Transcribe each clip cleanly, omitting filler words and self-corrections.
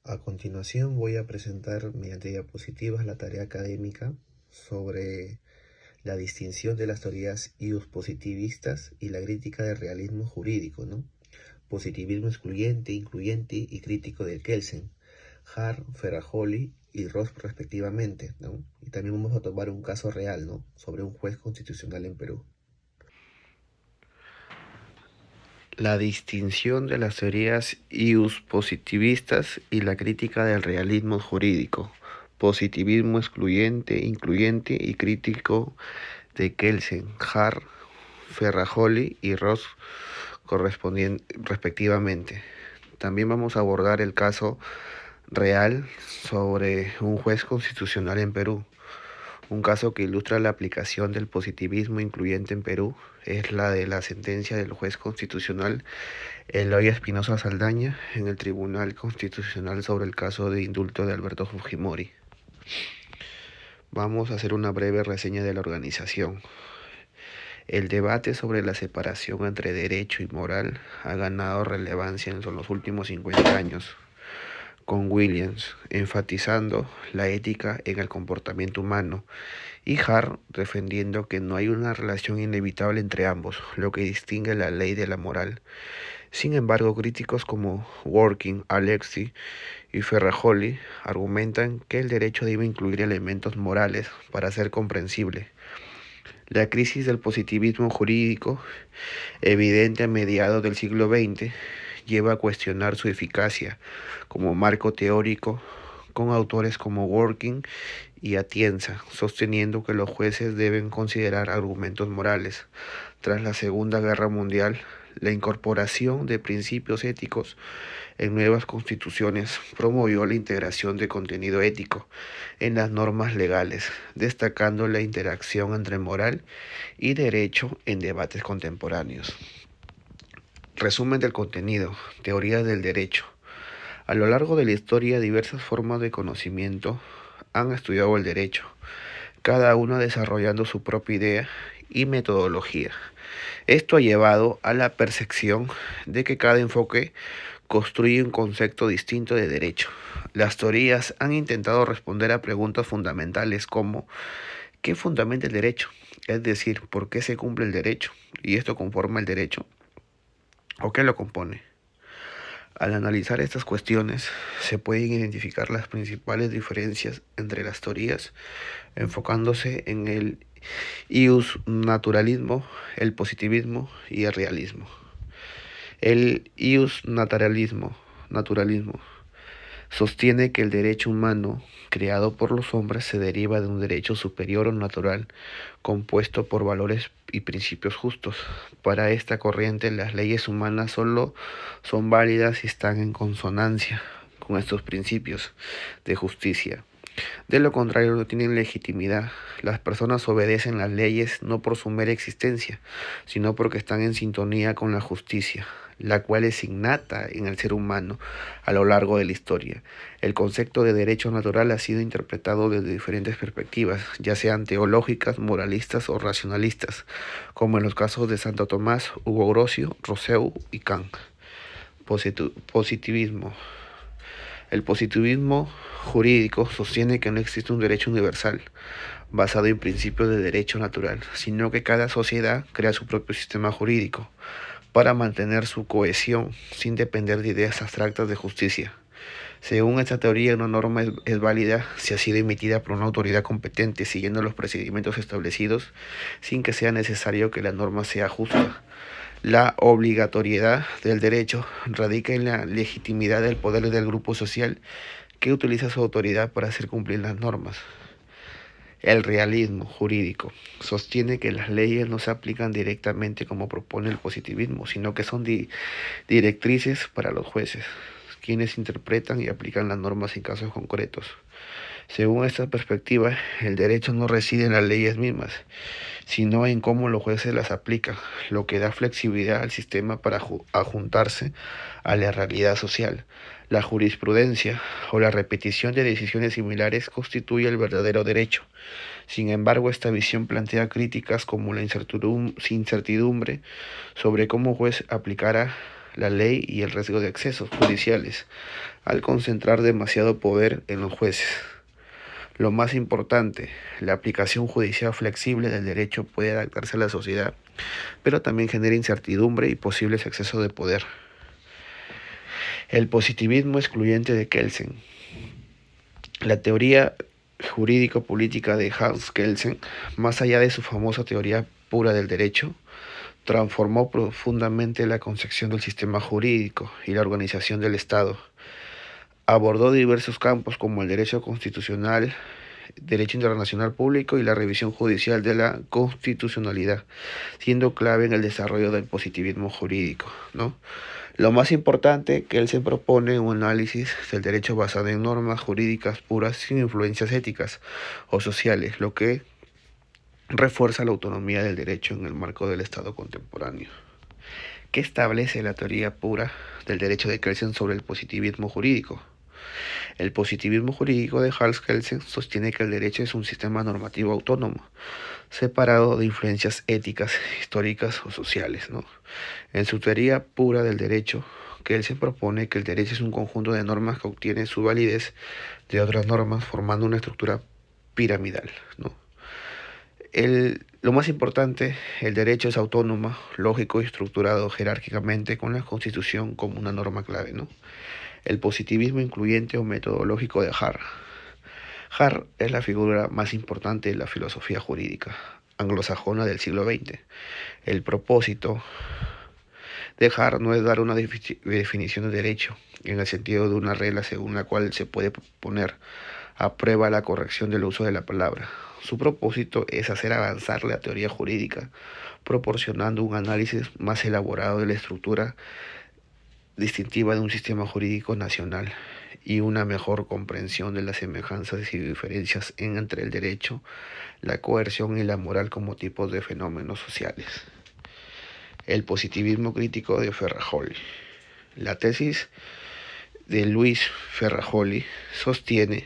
A continuación voy a presentar mediante diapositivas la tarea académica sobre la distinción de las teorías positivistas y la crítica del realismo jurídico, ¿no? Positivismo excluyente, incluyente y crítico de Kelsen, Hart, Ferrajoli y Ross respectivamente, ¿no? Y también vamos a tomar un caso real, ¿no? Sobre un juez constitucional en Perú. La distinción de las teorías positivistas y la crítica del realismo jurídico. Positivismo excluyente, incluyente y crítico de Kelsen, Hart, Ferrajoli y Ross respectivamente. También vamos a abordar el caso real sobre un juez constitucional en Perú. Un caso que ilustra la aplicación del positivismo incluyente en Perú es la de la sentencia del juez constitucional Eloy Espinosa Saldaña en el Tribunal Constitucional sobre el caso de indulto de Alberto Fujimori. Vamos a hacer una breve reseña de la organización. El debate sobre la separación entre derecho y moral ha ganado relevancia en los últimos 50 años, con Williams enfatizando la ética en el comportamiento humano y Hart defendiendo que no hay una relación inevitable entre ambos, lo que distingue la ley de la moral. Sin embargo, críticos como Working, Alexi y Ferrajoli argumentan que el derecho debe incluir elementos morales para ser comprensible. La crisis del positivismo jurídico, evidente a mediados del siglo XX, lleva a cuestionar su eficacia como marco teórico, con autores como Working y Atienza, sosteniendo que los jueces deben considerar argumentos morales. Tras la Segunda Guerra Mundial, la incorporación de principios éticos en nuevas constituciones promovió la integración de contenido ético en las normas legales, destacando la interacción entre moral y derecho en debates contemporáneos. Resumen del contenido, teorías del derecho. A lo largo de la historia, diversas formas de conocimiento han estudiado el derecho, cada una desarrollando su propia idea y metodología. Esto ha llevado a la percepción de que cada enfoque construye un concepto distinto de derecho. Las teorías han intentado responder a preguntas fundamentales como ¿qué fundamenta el derecho? Es decir, ¿por qué se cumple el derecho? ¿Y esto conforma el derecho? ¿O qué lo compone? Al analizar estas cuestiones, se pueden identificar las principales diferencias entre las teorías, enfocándose en el naturalismo, el positivismo y el realismo. El naturalismo sostiene que el derecho humano creado por los hombres se deriva de un derecho superior o natural, compuesto por valores y principios justos. Para esta corriente, las leyes humanas solo son válidas si están en consonancia con estos principios de justicia. De lo contrario, no tienen legitimidad. Las personas obedecen las leyes no por su mera existencia, sino porque están en sintonía con la justicia, la cual es innata en el ser humano a lo largo de la historia. El concepto de derecho natural ha sido interpretado desde diferentes perspectivas, ya sean teológicas, moralistas o racionalistas, como en los casos de Santo Tomás, Hugo Grocio, Rousseau y Kant. Positivismo. El positivismo jurídico sostiene que no existe un derecho universal basado en principios de derecho natural, sino que cada sociedad crea su propio sistema jurídico para mantener su cohesión sin depender de ideas abstractas de justicia. Según esta teoría, una norma es válida si ha sido emitida por una autoridad competente siguiendo los procedimientos establecidos sin que sea necesario que la norma sea justa. La obligatoriedad del derecho radica en la legitimidad del poder del grupo social que utiliza su autoridad para hacer cumplir las normas. El realismo jurídico sostiene que las leyes no se aplican directamente como propone el positivismo, sino que son directrices para los jueces, quienes interpretan y aplican las normas en casos concretos. Según esta perspectiva, el derecho no reside en las leyes mismas, sino en cómo los jueces las aplican, lo que da flexibilidad al sistema para ajuntarse a la realidad social. La jurisprudencia o la repetición de decisiones similares constituye el verdadero derecho. Sin embargo, esta visión plantea críticas como la incertidumbre sobre cómo un juez aplicará la ley y el riesgo de excesos judiciales, al concentrar demasiado poder en los jueces. Lo más importante, la aplicación judicial flexible del derecho puede adaptarse a la sociedad, pero también genera incertidumbre y posibles excesos de poder. El positivismo excluyente de Kelsen. La teoría jurídico-política de Hans Kelsen, más allá de su famosa teoría pura del derecho, transformó profundamente la concepción del sistema jurídico y la organización del Estado. Abordó diversos campos como el derecho constitucional, derecho internacional público y la revisión judicial de la constitucionalidad, siendo clave en el desarrollo del positivismo jurídico, ¿no? Lo más importante que él se propone un análisis del derecho basado en normas jurídicas puras sin influencias éticas o sociales, lo que refuerza la autonomía del derecho en el marco del Estado contemporáneo. ¿Qué establece la teoría pura del derecho de Kelsen sobre el positivismo jurídico? El positivismo jurídico de Hans Kelsen sostiene que el derecho es un sistema normativo autónomo, separado de influencias éticas, históricas o sociales, ¿no? En su teoría pura del derecho, Kelsen propone que el derecho es un conjunto de normas que obtiene su validez de otras normas formando una estructura piramidal, ¿no? Lo más importante, el derecho es autónomo, lógico y estructurado jerárquicamente con la Constitución como una norma clave, ¿no? El positivismo incluyente o metodológico de Hart. Hart es la figura más importante de la filosofía jurídica anglosajona del siglo XX. El propósito de Hart no es dar una definición de derecho, en el sentido de una regla según la cual se puede poner a prueba la corrección del uso de la palabra. Su propósito es hacer avanzar la teoría jurídica, proporcionando un análisis más elaborado de la estructura distintiva de un sistema jurídico nacional y una mejor comprensión de las semejanzas y diferencias entre el derecho, la coerción y la moral como tipos de fenómenos sociales. El positivismo crítico de Ferrajoli. La tesis de Luis Ferrajoli sostiene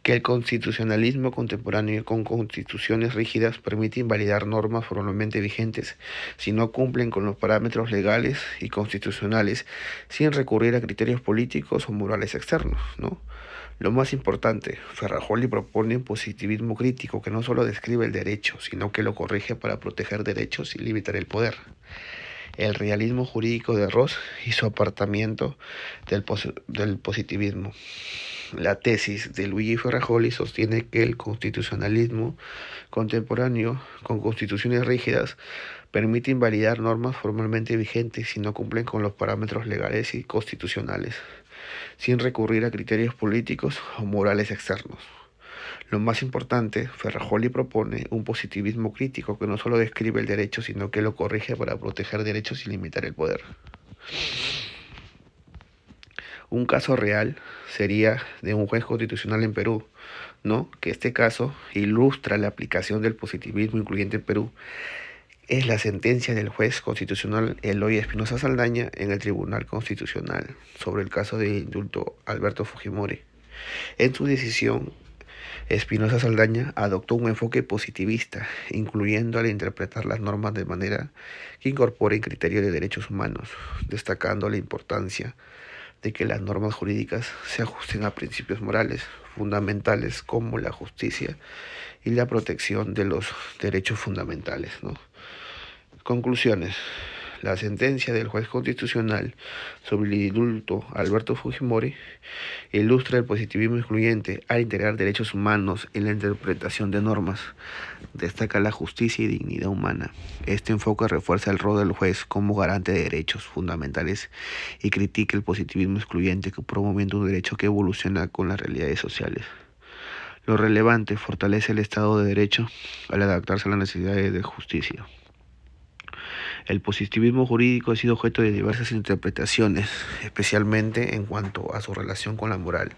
que el constitucionalismo contemporáneo con constituciones rígidas permite invalidar normas formalmente vigentes si no cumplen con los parámetros legales y constitucionales sin recurrir a criterios políticos o morales externos, ¿no? Lo más importante, Ferrajoli propone un positivismo crítico que no solo describe el derecho, sino que lo corrige para proteger derechos y limitar el poder. El realismo jurídico de Ross y su apartamiento del positivismo. La tesis de Luigi Ferrajoli sostiene que el constitucionalismo contemporáneo, con constituciones rígidas, permite invalidar normas formalmente vigentes si no cumplen con los parámetros legales y constitucionales, sin recurrir a criterios políticos o morales externos. Lo más importante, Ferrajoli propone un positivismo crítico que no solo describe el derecho, sino que lo corrige para proteger derechos y limitar el poder. Un caso real sería de un juez constitucional en Perú, ¿no? Que este caso ilustra la aplicación del positivismo incluyente en Perú. Es la sentencia del juez constitucional Eloy Espinosa Saldaña en el Tribunal Constitucional sobre el caso de indulto Alberto Fujimori. En su decisión, Espinosa Saldaña adoptó un enfoque positivista, incluyendo al interpretar las normas de manera que incorporen criterios de derechos humanos, destacando la importancia de que las normas jurídicas se ajusten a principios morales fundamentales como la justicia y la protección de los derechos fundamentales, ¿no? Conclusiones. La sentencia del juez constitucional sobre el indulto Alberto Fujimori ilustra el positivismo excluyente al integrar derechos humanos en la interpretación de normas. Destaca la justicia y dignidad humana. Este enfoque refuerza el rol del juez como garante de derechos fundamentales y critica el positivismo excluyente que promueve un derecho que evoluciona con las realidades sociales. Lo relevante, fortalece el Estado de Derecho al adaptarse a las necesidades de justicia. El positivismo jurídico ha sido objeto de diversas interpretaciones, especialmente en cuanto a su relación con la moral.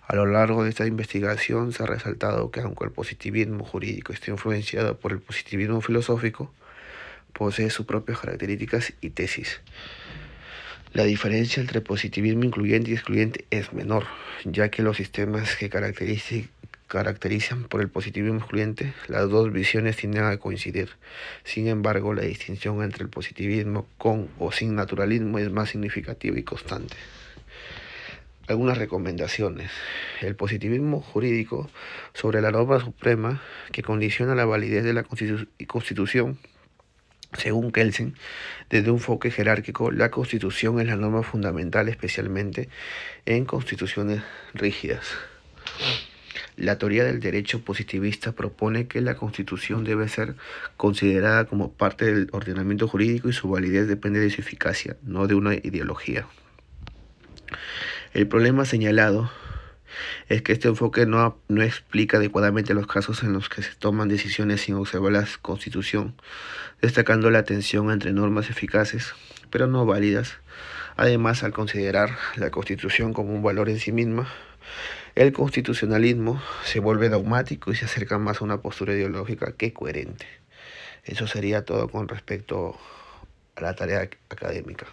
A lo largo de esta investigación se ha resaltado que aunque el positivismo jurídico esté influenciado por el positivismo filosófico, posee sus propias características y tesis. La diferencia entre positivismo incluyente y excluyente es menor, ya que los sistemas que caracterizan por el positivismo excluyente, las dos visiones tienden a coincidir. Sin embargo, la distinción entre el positivismo con o sin naturalismo es más significativa y constante. Algunas recomendaciones. El positivismo jurídico sobre la norma suprema que condiciona la validez de la Constitución. Según Kelsen, desde un enfoque jerárquico, la Constitución es la norma fundamental, especialmente en constituciones rígidas. La teoría del derecho positivista propone que la Constitución debe ser considerada como parte del ordenamiento jurídico y su validez depende de su eficacia, no de una ideología. El problema señalado es que este enfoque no explica adecuadamente los casos en los que se toman decisiones sin observar la Constitución, destacando la tensión entre normas eficaces pero no válidas. Además, al considerar la Constitución como un valor en sí misma, el constitucionalismo se vuelve dogmático y se acerca más a una postura ideológica que coherente. Eso sería todo con respecto a la tarea académica.